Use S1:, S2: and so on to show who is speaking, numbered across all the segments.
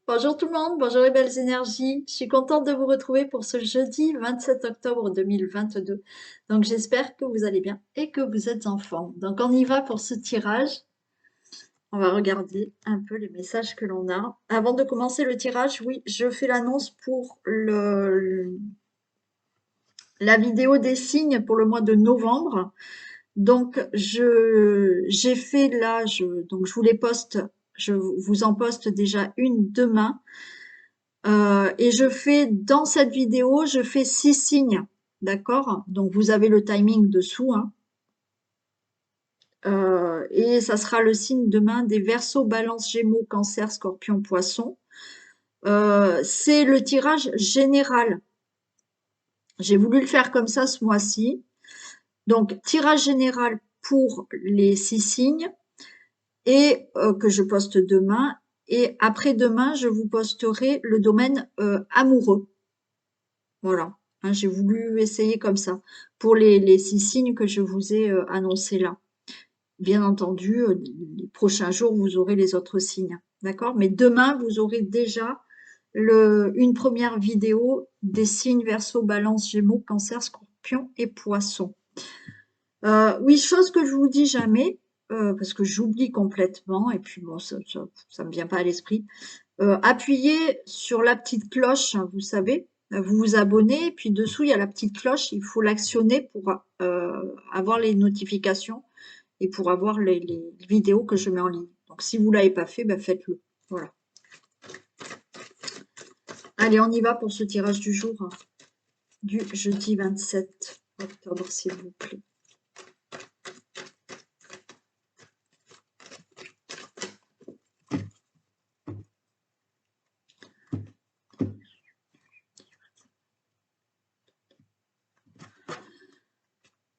S1: Bonjour tout le monde, bonjour les belles énergies. Je suis contente de vous retrouver pour ce jeudi 27 octobre 2022. Donc j'espère que vous allez bien et que vous êtes en forme. Donc on y va pour ce tirage. On va regarder un peu les messages que l'on a. Avant de commencer le tirage, oui, je fais l'annonce pour la vidéo des signes pour le mois de novembre. Donc j'ai fait là, donc je vous les poste, je vous en poste déjà une demain. Et je fais dans cette vidéo, je fais 6 signes, d'accord? Donc vous avez le timing dessous, hein. Et ça sera le signe demain des Verseaux, Balance, Gémeaux, Cancer, Scorpion, Poisson. C'est le tirage général. J'ai voulu le faire comme ça ce mois-ci. Donc tirage général pour les 6 signes et que je poste demain. Et après-demain, je vous posterai le domaine amoureux. Voilà, hein, j'ai voulu essayer comme ça pour les 6 signes que je vous ai annoncés là. Bien entendu, les prochains jours, vous aurez les autres signes, d'accord? Mais demain, vous aurez déjà une première vidéo des signes Verseau, Balance, Gémeaux, Cancer, Scorpion et Poisson. Oui, chose que je vous dis jamais, parce que j'oublie complètement, et puis bon, ça me vient pas à l'esprit. Appuyez sur la petite cloche, hein, vous savez, vous vous abonnez, et puis dessous, il y a la petite cloche, il faut l'actionner pour avoir les notifications et pour avoir les vidéos que je mets en ligne. Donc si vous ne l'avez pas fait, ben faites-le. Voilà. Allez, on y va pour ce tirage du jour, hein, du jeudi 27 octobre, s'il vous plaît.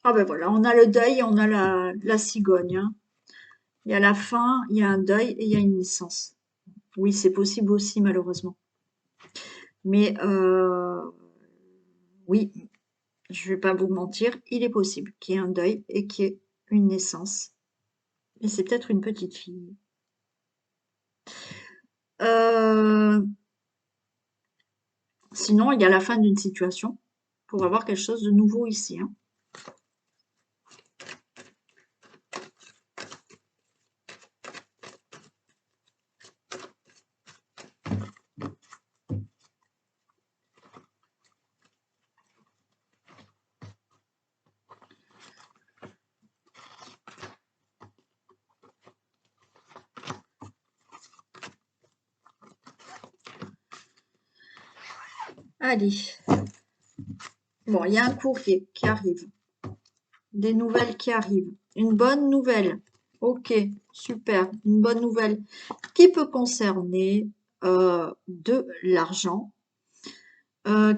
S1: Ah ben voilà, on a le deuil, on a la cigogne, hein. Il y a la fin, il y a un deuil et il y a une naissance. Oui, c'est possible aussi, malheureusement. Mais oui, je vais pas vous mentir, il est possible qu'il y ait un deuil et qu'il y ait une naissance. Et c'est peut-être une petite fille. Sinon, il y a la fin d'une situation pour avoir quelque chose de nouveau ici, hein. Allez. Bon, il y a un courrier qui arrive. Des nouvelles qui arrivent. Une bonne nouvelle. Ok, super. Une bonne nouvelle qui peut concerner de l'argent.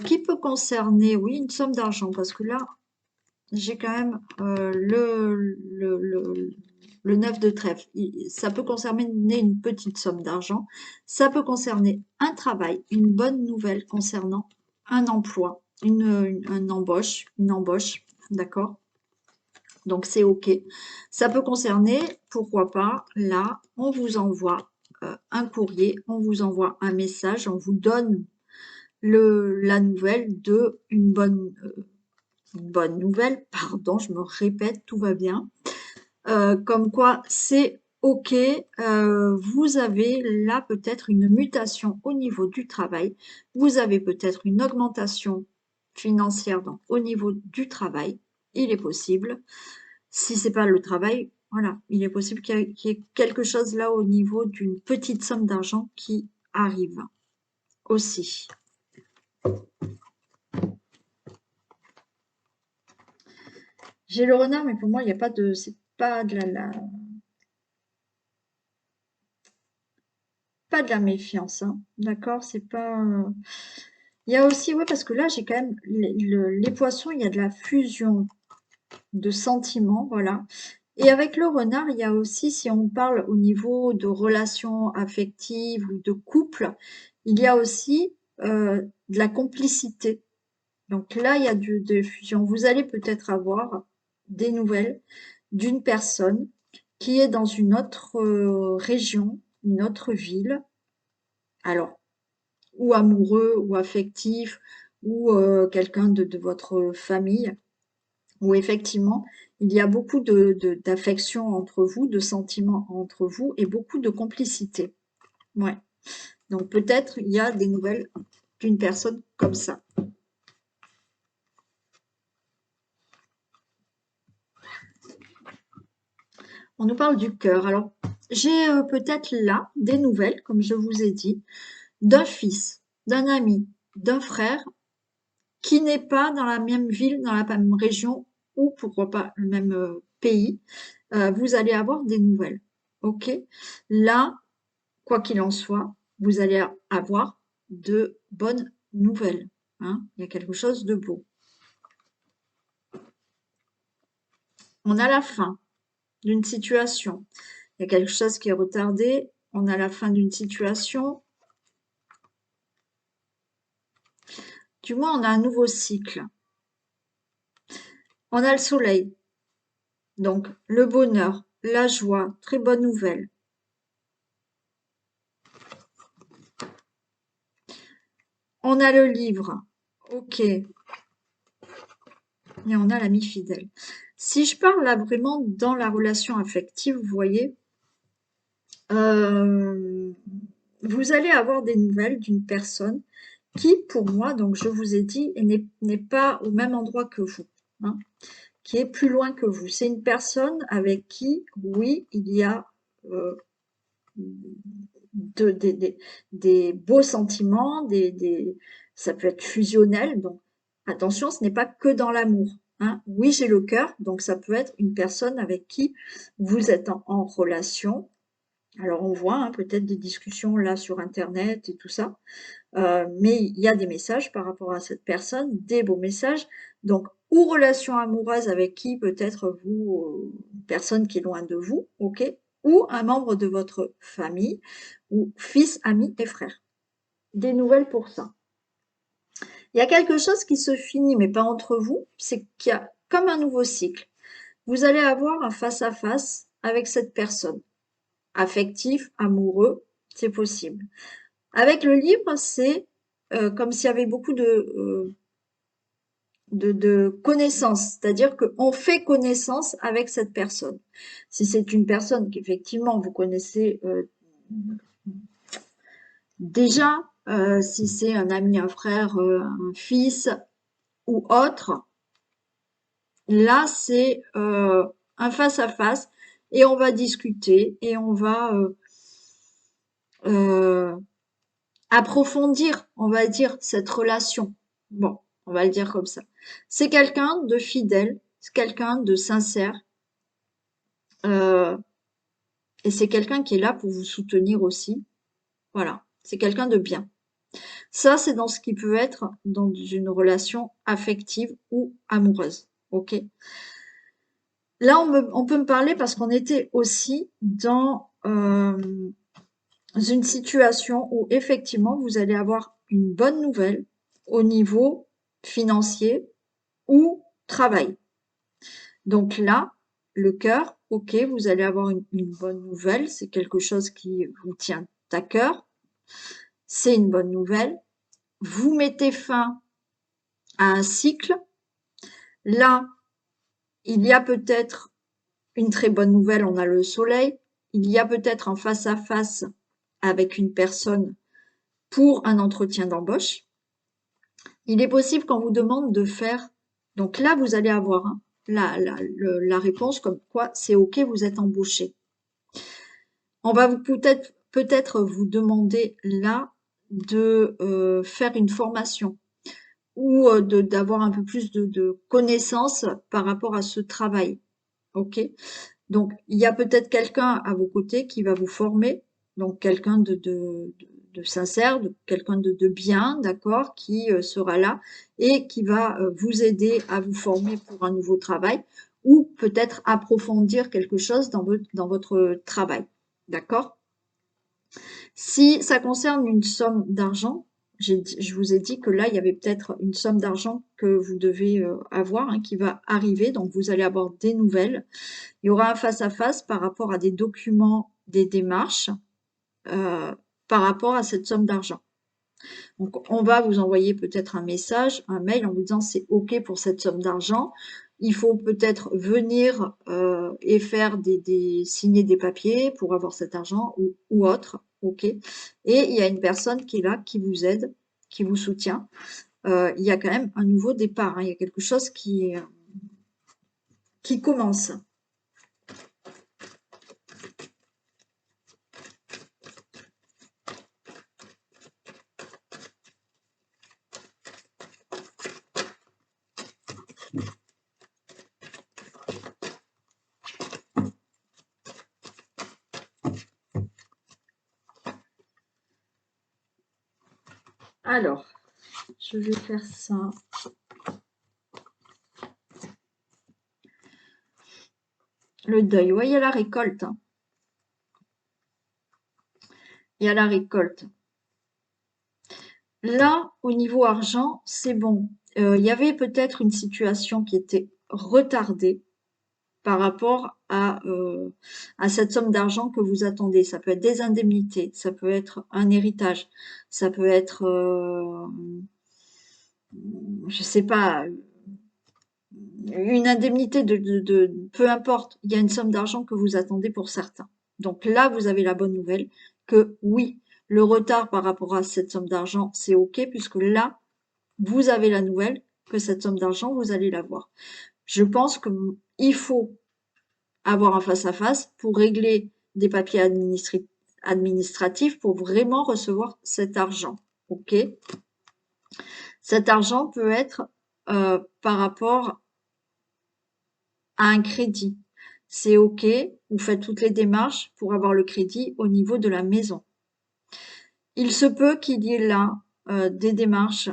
S1: Qui peut concerner, oui, une somme d'argent. Parce que là, j'ai quand même le 9 de trèfle. Ça peut concerner une petite somme d'argent. Ça peut concerner un travail, une bonne nouvelle concernant un emploi, une embauche, d'accord? Donc c'est OK. Ça peut concerner, pourquoi pas, là, on vous envoie un courrier, on vous envoie un message, on vous donne la nouvelle de une bonne nouvelle, pardon, je me répète, tout va bien. Comme quoi c'est OK, vous avez là peut-être une mutation au niveau du travail, vous avez peut-être une augmentation financière donc, au niveau du travail, il est possible. Si c'est pas le travail, voilà, il est possible qu'il y ait quelque chose là au niveau d'une petite somme d'argent qui arrive aussi. J'ai le renard, mais pour moi, il n'y a pas de, c'est pas de pas de la méfiance, hein. D'accord, c'est pas. Il y a aussi, ouais, parce que là, j'ai quand même les poissons, il y a de la fusion de sentiments, voilà. Et avec le renard, il y a aussi, si on parle au niveau de relations affectives ou de couple, il y a aussi de la complicité. Donc là, il y a de fusion. Vous allez peut-être avoir des nouvelles d'une personne qui est dans une autre région, une autre ville. Alors, ou amoureux, ou affectif, ou quelqu'un de votre famille, où effectivement, il y a beaucoup d'affection entre vous, de sentiments entre vous, et beaucoup de complicité. Ouais. Donc peut-être il y a des nouvelles d'une personne comme ça. On nous parle du cœur. Alors, j'ai peut-être là des nouvelles, comme je vous ai dit, d'un fils, d'un ami, d'un frère qui n'est pas dans la même ville, dans la même région ou pourquoi pas le même pays. Vous allez avoir des nouvelles. Ok? Là, quoi qu'il en soit, vous allez avoir de bonnes nouvelles. Hein. Il y a quelque chose de beau. On a la fin d'une situation. Il y a quelque chose qui est retardé. On a la fin d'une situation. Du moins, on a un nouveau cycle. On a le soleil. Donc, le bonheur, la joie, très bonne nouvelle. On a le livre. Ok. Et on a l'ami fidèle. Si je parle là vraiment dans la relation affective, vous voyez, euh, vous allez avoir des nouvelles d'une personne qui, pour moi, donc je vous ai dit, n'est pas au même endroit que vous, hein, qui est plus loin que vous. C'est une personne avec qui, oui, il y a euh, de- des, des- des beaux sentiments, ça peut être fusionnel. Donc, attention, ce n'est pas que dans l'amour. Hein. Oui, j'ai le cœur, donc ça peut être une personne avec qui vous êtes en relation. Alors, on voit hein, peut-être des discussions là sur Internet et tout ça. Mais il y a des messages par rapport à cette personne, des beaux messages. Donc, ou relation amoureuse avec qui peut-être vous, une personne qui est loin de vous, ok, ou un membre de votre famille, ou fils, amis et frères. Des nouvelles pour ça. Il y a quelque chose qui se finit, mais pas entre vous, c'est qu'il y a comme un nouveau cycle. Vous allez avoir un face-à-face avec cette personne. Affectif, amoureux, c'est possible. Avec le livre, c'est comme s'il y avait beaucoup de connaissances, c'est-à-dire qu'on fait connaissance avec cette personne. Si c'est une personne qu'effectivement vous connaissez déjà, si c'est un ami, un frère, un fils ou autre, là c'est un face-à-face et on va discuter et on va euh, approfondir, on va dire, cette relation. Bon, on va le dire comme ça. C'est quelqu'un de fidèle, c'est quelqu'un de sincère, euh, et c'est quelqu'un qui est là pour vous soutenir aussi. Voilà, c'est quelqu'un de bien. Ça, c'est dans ce qui peut être dans une relation affective ou amoureuse. Ok. Là, on peut me parler parce qu'on était aussi dans une situation où effectivement vous allez avoir une bonne nouvelle au niveau financier ou travail. Donc là, le cœur, ok, vous allez avoir une bonne nouvelle, c'est quelque chose qui vous tient à cœur, c'est une bonne nouvelle. Vous mettez fin à un cycle. Là, il y a peut-être une très bonne nouvelle, on a le soleil. Il y a peut-être un face-à-face avec une personne pour un entretien d'embauche. Il est possible qu'on vous demande de faire, donc là, vous allez avoir hein, la réponse comme quoi c'est OK, vous êtes embauché. On va vous peut-être vous demander là de faire une formation ou d'avoir un peu plus de connaissances par rapport à ce travail. OK? Donc, il y a peut-être quelqu'un à vos côtés qui va vous former, donc quelqu'un de sincère, quelqu'un de bien, d'accord, qui sera là et qui va vous aider à vous former pour un nouveau travail ou peut-être approfondir quelque chose dans votre travail, d'accord? Si ça concerne une somme d'argent, je vous ai dit que là, il y avait peut-être une somme d'argent que vous devez avoir, hein, qui va arriver, donc vous allez avoir des nouvelles. Il y aura un face-à-face par rapport à des documents, des démarches, par rapport à cette somme d'argent. Donc, on va vous envoyer peut-être un message, un mail en vous disant c'est OK pour cette somme d'argent. Il faut peut-être venir et faire signer des papiers pour avoir cet argent ou autre. OK. Et il y a une personne qui est là, qui vous aide, qui vous soutient. Il y a quand même un nouveau départ, hein. Il y a quelque chose qui commence. Alors, je vais faire ça. Le deuil, ouais, il y a la récolte, hein. Il y a la récolte. Là, au niveau argent, c'est bon. Il y avait peut-être une situation qui était retardée par rapport à cette somme d'argent que vous attendez. Ça peut être des indemnités, ça peut être un héritage, ça peut être, je sais pas, une indemnité peu importe, il y a une somme d'argent que vous attendez pour certains. Donc là, vous avez la bonne nouvelle que oui, le retard par rapport à cette somme d'argent, c'est OK, puisque là, vous avez la nouvelle que cette somme d'argent, vous allez l'avoir. Je pense qu'il faut avoir un face-à-face pour régler des papiers administratifs pour vraiment recevoir cet argent. OK? Cet argent peut être par rapport à un crédit. C'est OK, vous faites toutes les démarches pour avoir le crédit au niveau de la maison. Il se peut qu'il y ait là des démarches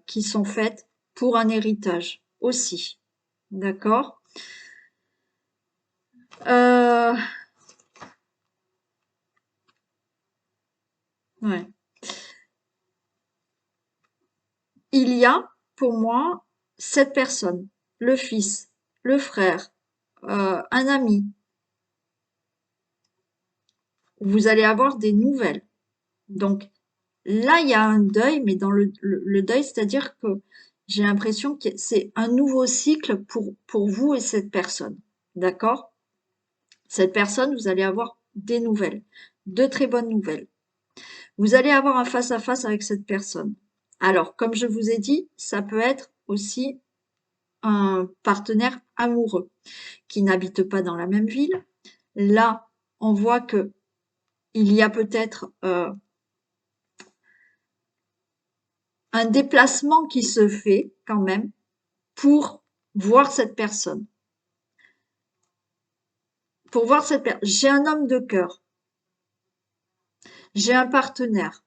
S1: qui sont faites pour un héritage aussi. D'accord? Ouais. Il y a, pour moi, cette personne, le fils, le frère, un ami. Vous allez avoir des nouvelles. Donc là, il y a un deuil, mais dans le deuil, c'est-à-dire que j'ai l'impression que c'est un nouveau cycle pour vous et cette personne. D'accord? Cette personne, vous allez avoir des nouvelles, de très bonnes nouvelles. Vous allez avoir un face-à-face avec cette personne. Alors, comme je vous ai dit, ça peut être aussi un partenaire amoureux qui n'habite pas dans la même ville. Là, on voit que il y a peut-être un déplacement qui se fait quand même pour voir cette personne. Pour voir cette personne. J'ai un homme de cœur. J'ai un partenaire.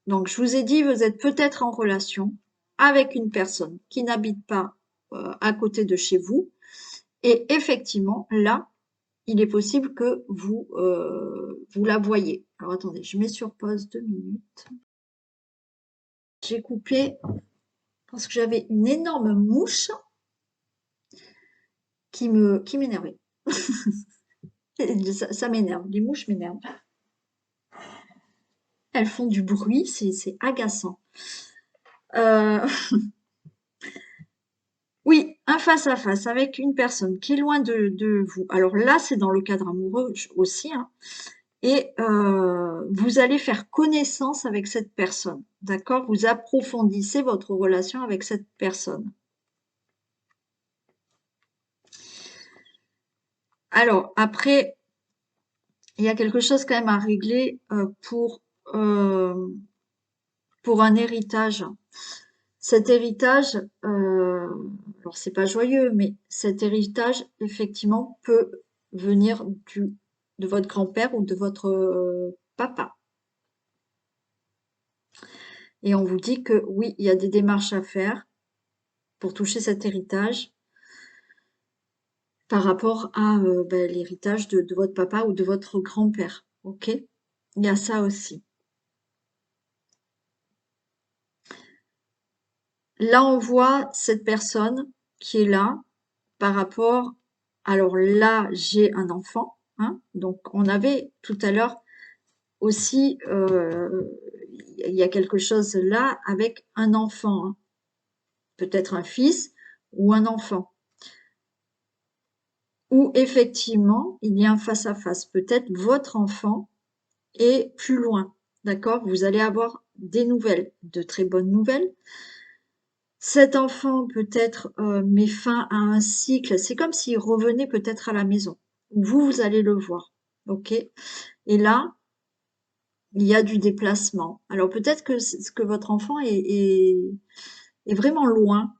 S1: Donc, je vous ai dit, vous êtes peut-être en relation avec une personne qui n'habite pas à côté de chez vous. Et effectivement, là, il est possible que vous la voyez. Alors, attendez, je mets sur pause 2 minutes. J'ai coupé parce que j'avais une énorme mouche qui m'énervait. Ça m'énerve, les mouches m'énervent. Elles font du bruit, c'est agaçant. Euh, oui, un face-à-face avec une personne qui est loin de vous. Alors là, c'est dans le cadre amoureux aussi, hein. Et vous allez faire connaissance avec cette personne, d'accord? Vous approfondissez votre relation avec cette personne. Alors, après, il y a quelque chose quand même à régler pour un héritage. Cet héritage, alors c'est pas joyeux, mais cet héritage, effectivement, peut venir de votre grand-père ou de votre papa. Et on vous dit que oui, il y a des démarches à faire pour toucher cet héritage par rapport à l'héritage de votre papa ou de votre grand-père. Ok? Il y a ça aussi. Là, on voit cette personne qui est là par rapport. Alors là, j'ai un enfant, hein, donc on avait tout à l'heure aussi, il y a quelque chose là avec un enfant, hein. Peut-être un fils ou un enfant. Où effectivement, il y a un face-à-face. Peut-être votre enfant est plus loin, d'accord? Vous allez avoir des nouvelles, de très bonnes nouvelles. Cet enfant peut-être met fin à un cycle, c'est comme s'il revenait peut-être à la maison. Vous allez le voir, ok? Et là, il y a du déplacement. Alors peut-être que votre enfant est vraiment loin.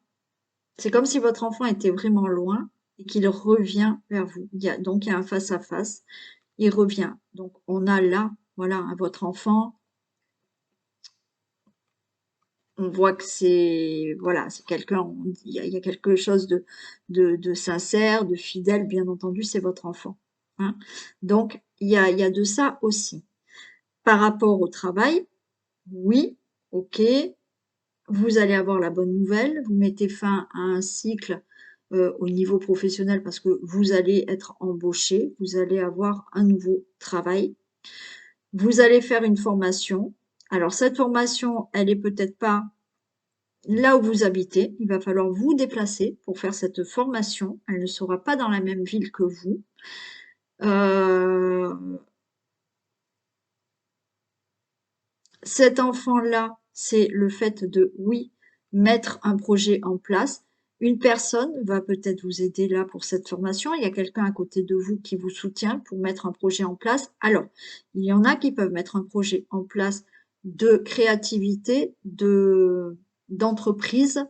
S1: C'est comme si votre enfant était vraiment loin et qu'il revient vers vous. Donc il y a un face-à-face, il revient. Donc on a là, voilà, votre enfant. On voit que c'est voilà, c'est quelqu'un, il y a quelque chose de sincère, de fidèle, bien entendu, c'est votre enfant, hein. Donc il y a de ça aussi. Par rapport au travail, oui, OK, vous allez avoir la bonne nouvelle, vous mettez fin à un cycle, au niveau professionnel parce que vous allez être embauché, vous allez avoir un nouveau travail. Vous allez faire une formation. Alors cette formation, elle est peut-être pas là où vous habitez, il va falloir vous déplacer pour faire cette formation. Elle ne sera pas dans la même ville que vous. Heu, Cet enfant-là, c'est le fait de, oui, mettre un projet en place. Une personne va peut-être vous aider là pour cette formation. Il y a quelqu'un à côté de vous qui vous soutient pour mettre un projet en place. Alors, il y en a qui peuvent mettre un projet en place de créativité, d'entreprise,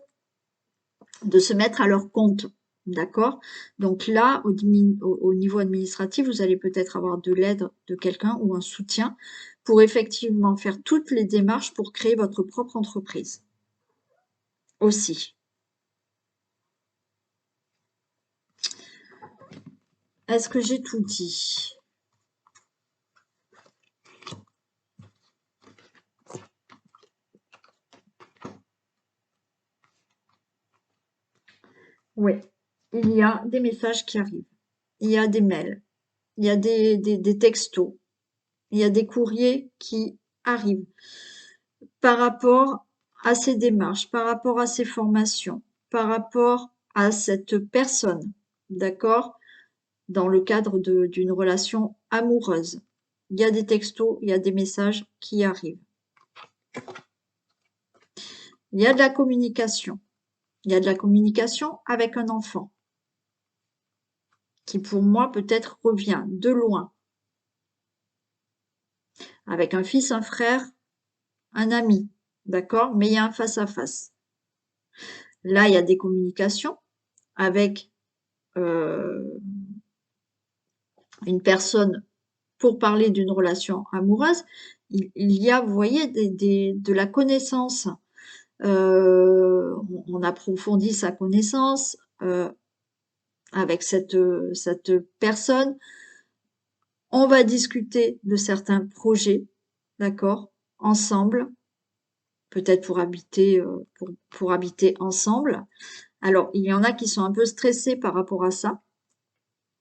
S1: de se mettre à leur compte. D'accord? Donc là, au niveau administratif, vous allez peut-être avoir de l'aide de quelqu'un ou un soutien pour effectivement faire toutes les démarches pour créer votre propre entreprise aussi. Est-ce que j'ai tout dit? Oui. Il y a des messages qui arrivent. Il y a des mails. Il y a des textos. Il y a des courriers qui arrivent par rapport à ces démarches, par rapport à ces formations, par rapport à cette personne, d'accord? Dans le cadre d'une relation amoureuse. Il y a des textos, il y a des messages qui arrivent. Il y a de la communication. Il y a de la communication avec un enfant qui, pour moi, peut-être revient de loin. Avec un fils, un frère, un ami, d'accord? Mais il y a un face-à-face. Là, il y a des communications avec une personne pour parler d'une relation amoureuse. Il y a, vous voyez, de la connaissance. On approfondit sa connaissance avec cette personne. On va discuter de certains projets, d'accord, ensemble, peut-être pour habiter ensemble. Alors, il y en a qui sont un peu stressés par rapport à ça,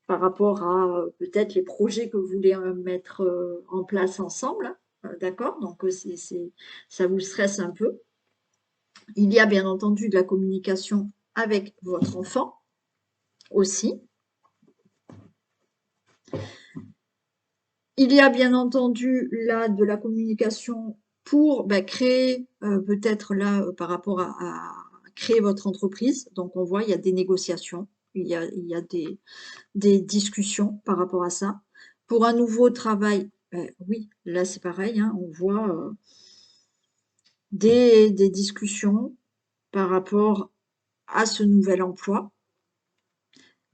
S1: par rapport à peut-être les projets que vous voulez mettre en place ensemble, d'accord? Donc, ça vous stresse un peu. Il y a bien entendu de la communication avec votre enfant aussi. Il y a bien entendu là de la communication pour créer peut-être là par rapport à créer votre entreprise. Donc on voit, il y a des négociations, il y a des discussions par rapport à ça. Pour un nouveau travail, oui, là c'est pareil, hein, on voit des discussions par rapport à ce nouvel emploi.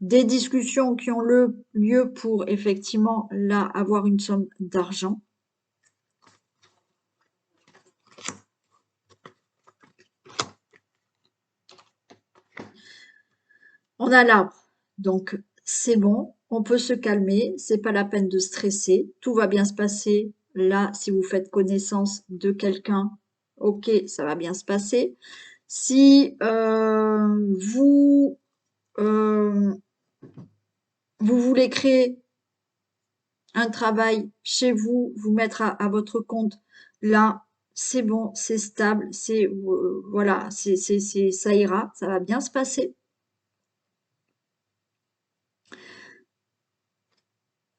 S1: Des discussions qui ont lieu pour effectivement là avoir une somme d'argent. On a l'arbre, donc c'est bon, on peut se calmer, c'est pas la peine de stresser, tout va bien se passer. Là, si vous faites connaissance de quelqu'un, ok, ça va bien se passer. Si euh, vous voulez créer un travail chez vous, vous mettre à votre compte, là, c'est bon, c'est stable, voilà, ça ira, ça va bien se passer.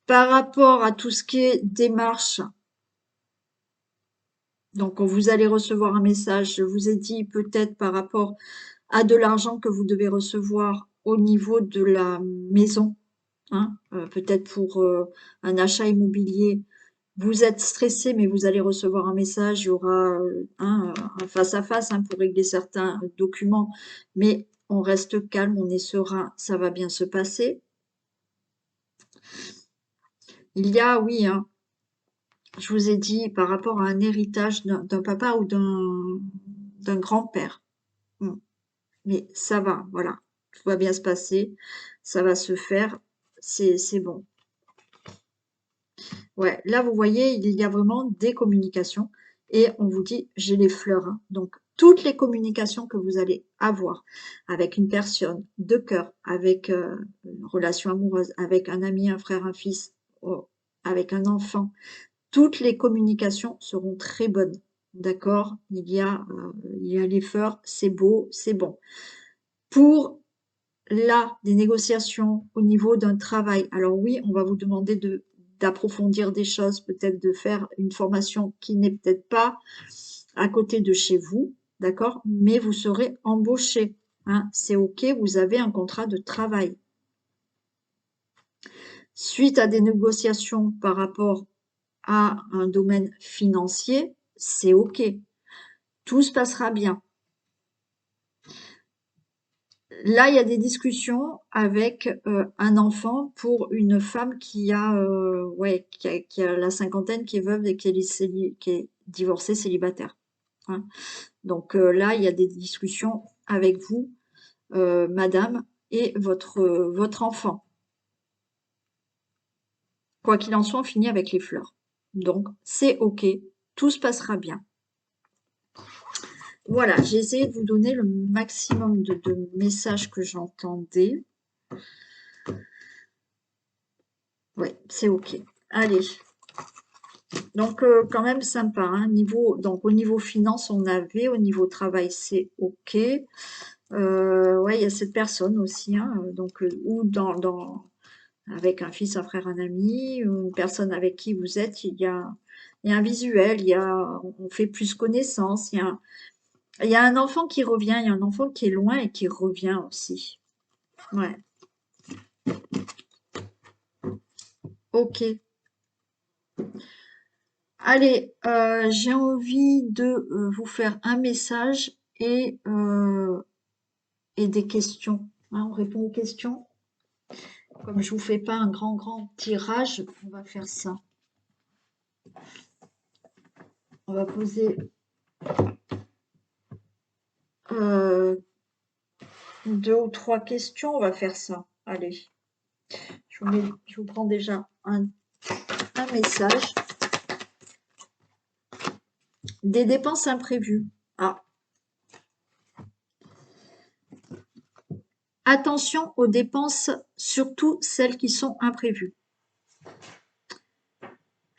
S1: Par rapport à tout ce qui est démarche, donc vous allez recevoir un message, je vous ai dit peut-être par rapport à de l'argent que vous devez recevoir au niveau de la maison, hein, peut-être pour un achat immobilier. Vous êtes stressé, mais vous allez recevoir un message, il y aura un face-à-face pour régler certains documents, mais on reste calme, on est serein, ça va bien se passer. Il y a, oui, je vous ai dit par rapport à un héritage d'un papa ou d'un grand-père. Mm. Mais ça va, voilà, tout va bien se passer, ça va se faire, c'est bon. Ouais, là, vous voyez, il y a vraiment des communications et on vous dit, j'ai les fleurs, hein. Donc, toutes les communications que vous allez avoir avec une personne de cœur, avec une relation amoureuse, avec un ami, un frère, un fils, oh, avec un enfant, toutes les communications seront très bonnes. D'accord? Il y a les fleurs, c'est beau, c'est bon. Pour là, des négociations au niveau d'un travail. Alors oui, on va vous demander d'approfondir des choses, peut-être de faire une formation qui n'est peut-être pas à côté de chez vous, d'accord? Mais vous serez embauché, hein. C'est OK, vous avez un contrat de travail. Suite à des négociations par rapport à un domaine financier, c'est OK. Tout se passera bien. Là, il y a des discussions avec un enfant pour une femme qui a la cinquantaine, qui est veuve et qui est divorcée, célibataire, hein. Donc là, il y a des discussions avec vous, madame, et votre enfant. Quoi qu'il en soit, on finit avec les fleurs. Donc, c'est OK, tout se passera bien. Voilà, j'ai essayé de vous donner le maximum de messages que j'entendais. Oui, c'est OK. Allez. Donc, quand même sympa, hein. Donc, au niveau finance, on avait, au niveau travail, c'est OK. Ouais, il y a cette personne aussi, hein, donc, ou avec un fils, un frère, un ami, ou une personne avec qui vous êtes, il y a un visuel, on fait plus connaissance, il y a un enfant qui revient, il y a un enfant qui est loin et qui revient aussi. Ouais, OK. Allez, j'ai envie de vous faire un message et des questions, hein. On répond aux questions. Comme je vous fais pas un grand tirage, on va faire ça. On va poser 2 ou 3 questions. On va faire ça. Allez, je vous prends déjà un message. Des dépenses imprévues. Ah, attention aux dépenses, surtout celles qui sont imprévues.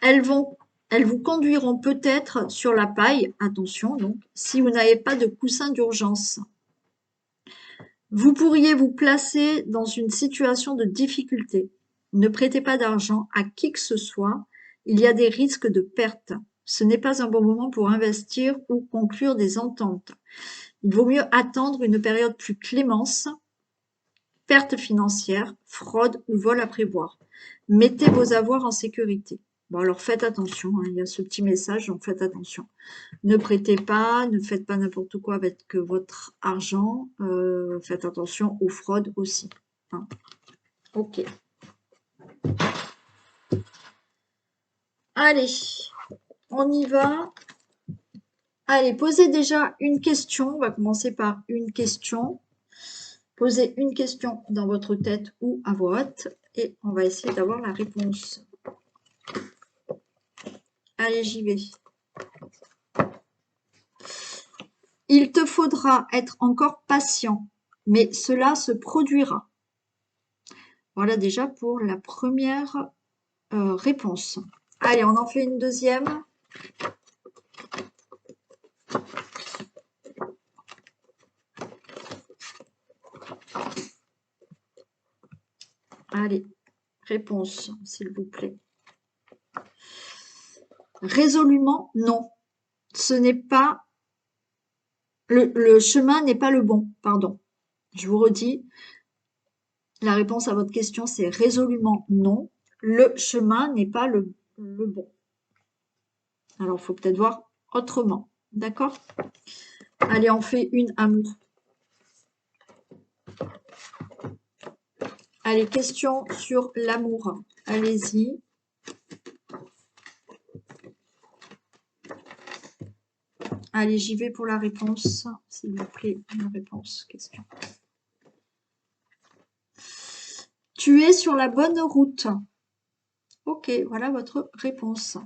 S1: Elles vont, elles vous conduiront peut-être sur la paille, attention donc, si vous n'avez pas de coussin d'urgence. Vous pourriez vous placer dans une situation de difficulté. Ne prêtez pas d'argent à qui que ce soit, il y a des risques de perte. Ce n'est pas un bon moment pour investir ou conclure des ententes. Il vaut mieux attendre une période plus clémence, perte financière, fraude ou vol à prévoir. Mettez vos avoirs en sécurité. Bon, alors faites attention, hein, il y a ce petit message, donc faites attention. Ne prêtez pas, ne faites pas n'importe quoi avec votre argent. Faites attention aux fraudes aussi, hein. OK. Allez, on y va. Allez, posez déjà une question. On va commencer par une question. Posez une question dans votre tête ou à voix haute et on va essayer d'avoir la réponse. Allez, j'y vais. Il te faudra être encore patient, mais cela se produira. Voilà déjà pour la première réponse. Allez, on en fait une deuxième. Allez, réponse, s'il vous plaît. Résolument, non. Ce n'est pas... Le chemin n'est pas le bon, pardon. Je vous redis, la réponse à votre question, c'est résolument non. Le chemin n'est pas le bon. Alors, il faut peut-être voir autrement. D'accord? Allez, on fait une amour. Allez, question sur l'amour. Allez-y. Allez, j'y vais pour la réponse. S'il vous plaît, une réponse, question. Tu es sur la bonne route. Ok, voilà votre réponse.